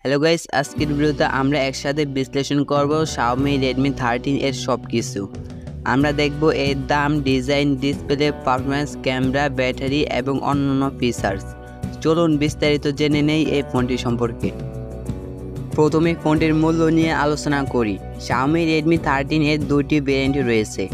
Hello guys, আজকের ভিডিওতে আমরা একসাথে বিশ্লেষণ করব Xiaomi Redmi 13 এর সবকিছু। আমরা দেখব এর দাম, design, display, performance, camera, battery এবং অন্যান্য ফিচার্স। চলুন বিস্তারিত জেনে নেই এই ফোনটি সম্পর্কে। প্রথমে ফোনটির মূল্য নিয়ে আলোচনা করি। Xiaomi Redmi 13 এর দুটি ভেরিয়েন্ট রয়েছে।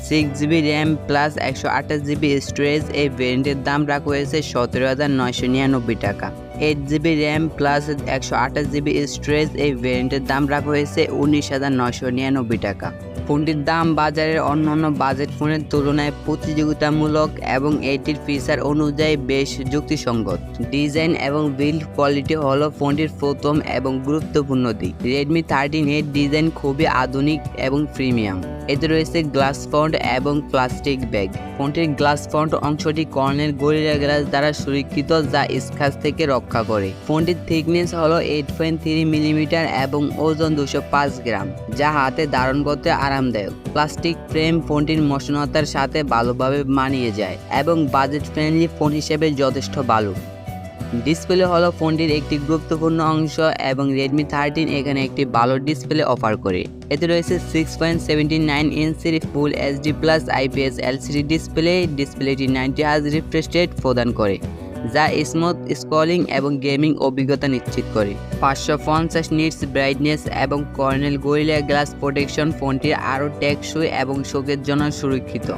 6GB RAM plus 128GB storage এই ভেরিয়েন্টের দাম রাখা হয়েছে 17,999 টাকা। 8GB RAM plus 128GB storage এই ভেরিয়েন্টের দাম রাখা হয়েছে 19,999 টাকা। ফোনটির দাম বাজারের অন্যান্য বাজেট ফোনের তুলনায় প্রতিযোগিতামূলক এবং এটির ফিচার অনুযায়ী বেশ যুক্তিসঙ্গত। ডিজাইন এবং বিল্ড কোয়ালিটি হলো ফোনটির প্রথম এবং গুরুত্বপূর্ণ দিক। Redmi 13 এর ডিজাইন খুবই আধুনিক এবং প্রিমিয়াম। এতে রয়েছে গ্লাস ফ্রন্ট এবং প্লাস্টিক ব্যাগ। ফোনটির গ্লাস ফ্রন্ট অংশটি কর্নার গরিলা গ্লাস দ্বারা সুরক্ষিত, যা স্ক্র্যাচ থেকে রক্ষা করে। ফোনটির থিকনেস হলো 8.3 মিলিমিটার এবং ওজন 205 গ্রাম, যা হাতে ধারণ করতে আরামদায়ক। প্লাস্টিক ফ্রেম ফোনটির মসৃণতার সাথে ভালোভাবে মানিয়ে যায় এবং বাজেট ফ্রেন্ডলি ফোন হিসেবে যথেষ্ট ভালো। ডিসপ্লে হলো ফোনটির একটি গুরুত্বপূর্ণ অংশ এবং Redmi 13 এখানে একটি ভালো ডিসপ্লে অফার করে। এতে রয়েছে 6.79 ইঞ্চির full HD plus IPS LCD display. ডিসপ্লেটি 90 হার্জ রিফ্রেশ রেট প্রদান করে, যা স্মুথ স্ক্রলিং এবং গেমিং অভিজ্ঞতা নিশ্চিত করে। 550 নিটস ব্রাইটনেস এবং কর্নেল গরিলা গ্লাস প্রোটেকশন ফোনটির আরও টেকসই এবং শোকের জন্য সুরক্ষিত।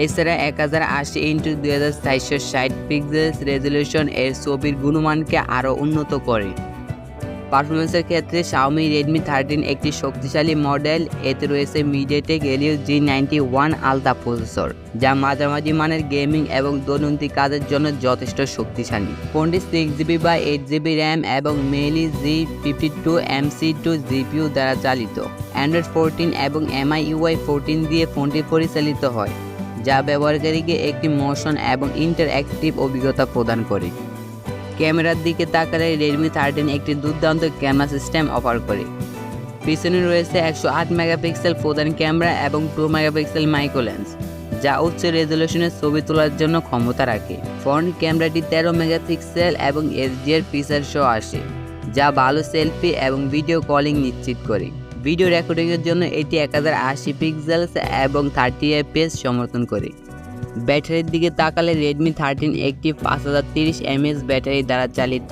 এছাড়া 1080x2460 পিক্সেলস রেজলিউশন এর ছবির গুণমানকে আরও উন্নত করে। পারফরমেন্সের ক্ষেত্রে Xiaomi Redmi 13 একটি শক্তিশালী মডেল। এতে রয়েছে MediaTek Helio G91 ultra processor, যা মাঝামাঝি মানের গেমিং এবং দৈনন্দিন কাজের জন্য যথেষ্ট শক্তিশালী। ফোনটি 6GB বা 8GB র্যাম এবং Mali G52 MC2 GPU দ্বারা চালিত। Android 14 এবং MIUI 14 দিয়ে ফোনটি পরিচালিত হয়, যা ব্যবহারকারীকে একটি মোশন এবং ইন্টারঅ্যাক্টিভ অভিজ্ঞতা প্রদান করে। ক্যামেরার দিকে তাকালে Redmi 13 একটি দুর্দান্ত ক্যামেরা সিস্টেম অফার করে। পিছনে রয়েছে 108 মেগাপিক্সেল প্রধান ক্যামেরা এবং 2 মেগাপিক্সেল মাইক্রো লেন্স, যা উচ্চ রেজলিউশনের ছবি তোলার জন্য ক্ষমতা রাখে। ফ্রন্ট ক্যামেরাটি 13 মেগাপিক্সেল এবং HDR ফিচার সহ আসে, যা ভালো সেলফি এবং ভিডিও কলিং নিশ্চিত করে। ভিডিও রেকর্ডিংয়ের জন্য এটি 1080 পিক্সেলস এবং 30 fps সমর্থন করে। ব্যাটারির দিকে তাকালে Redmi 13 একটি 5030 mAh ব্যাটারি দ্বারা চালিত।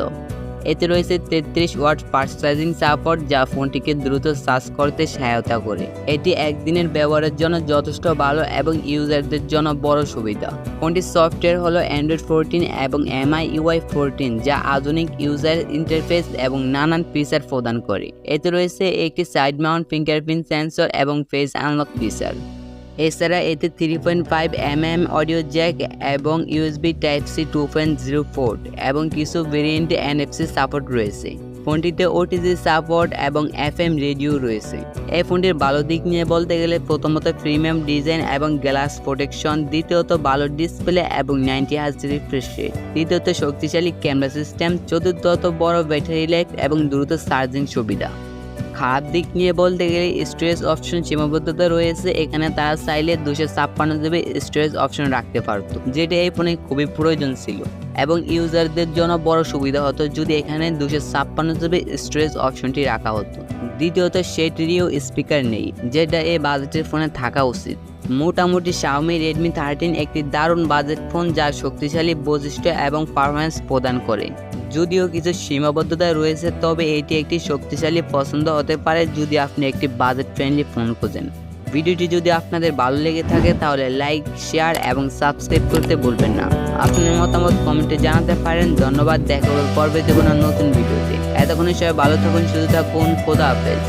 এতে রয়েছে 33 ওয়াট ফাস্ট চার্জিং সাপোর্ট, যা ফোনটিকে দ্রুত চার্জ করতে সহায়তা করে। এটি একদিনের ব্যবহারের জন্য যথেষ্ট ভালো এবং ইউজারদের জন্য বড় সুবিধা। ফোনটির সফটওয়্যার হলো Android 14 এবং MIUI 14, যা আধুনিক ইউজার ইন্টারফেস এবং নানান ফিচার প্রদান করে। এতে রয়েছে একটি সাইড মাউন্ট ফিঙ্গারপ্রিন্ট সেন্সর এবং ফেস আনলক ফিচার। এছাড়া এতে 3.5mm অডিও জ্যাক এবং USB Type-C 2.0 পোর্ট এবং কিছু ভেরিয়েন্টে NFC সাপোর্ট রয়েছে। ফোনটিতে OTG সাপোর্ট এবং FM রেডিও রয়েছে। এই ফোনটির ভালো দিক নিয়ে বলতে গেলে প্রথমত প্রিমিয়াম ডিজাইন এবং গ্লাস প্রোটেকশন, দ্বিতীয়ত ভালো ডিসপ্লে এবং 90 হার্জ রিফ্রেশ রেট, তৃতীয়ত শক্তিশালী ক্যামেরা সিস্টেম, চতুর্থত বড় ব্যাটারি লাইফ এবং দ্রুত চার্জিং সুবিধা। খারাপ দিক নিয়ে বলতে গেলে স্টোরেজ অপশন সীমাবদ্ধতা রয়েছে। এখানে তারা চাইলে 256GB স্টোরেজ অপশন রাখতে পারত, যেটা এই ফোনে খুবই প্রয়োজন ছিল এবং ইউজারদের জন্য বড় সুবিধা হতো যদি এখানে 256GB স্টোরেজ অপশনটি রাখা হতো। দ্বিতীয়ত স্টেরিও স্পিকার নেই, যেটা এই বাজেটের ফোনে থাকা উচিত। মোটামুটি Xiaomi Redmi 13 একটি দারুণ বাজেট ফোন, যা শক্তিশালী বৈশিষ্ট্য এবং পারফরম্যান্স প্রদান করে। যদিও কিছু সীমাবদ্ধতা রয়েছে, তবে এটি একটি শক্তিশালী পছন্দ হতে পারে যদি আপনি একটি বাজেট ফ্রেন্ডলি ফোন খোঁজেন। ভিডিওটি যদি আপনাদের ভালো লেগে থাকে তাহলে লাইক, শেয়ার এবং সাবস্ক্রাইব করতে ভুলবেন না। আপনার মতামত কমেন্টে জানাতে পারেন। ধন্যবাদ, দেখা হবে পরবর্তী কোনো নতুন ভিডিওতে। এতক্ষণে সবাই ভালো থাকুন, সুস্থ থাকুন, খোদা হাফেজ।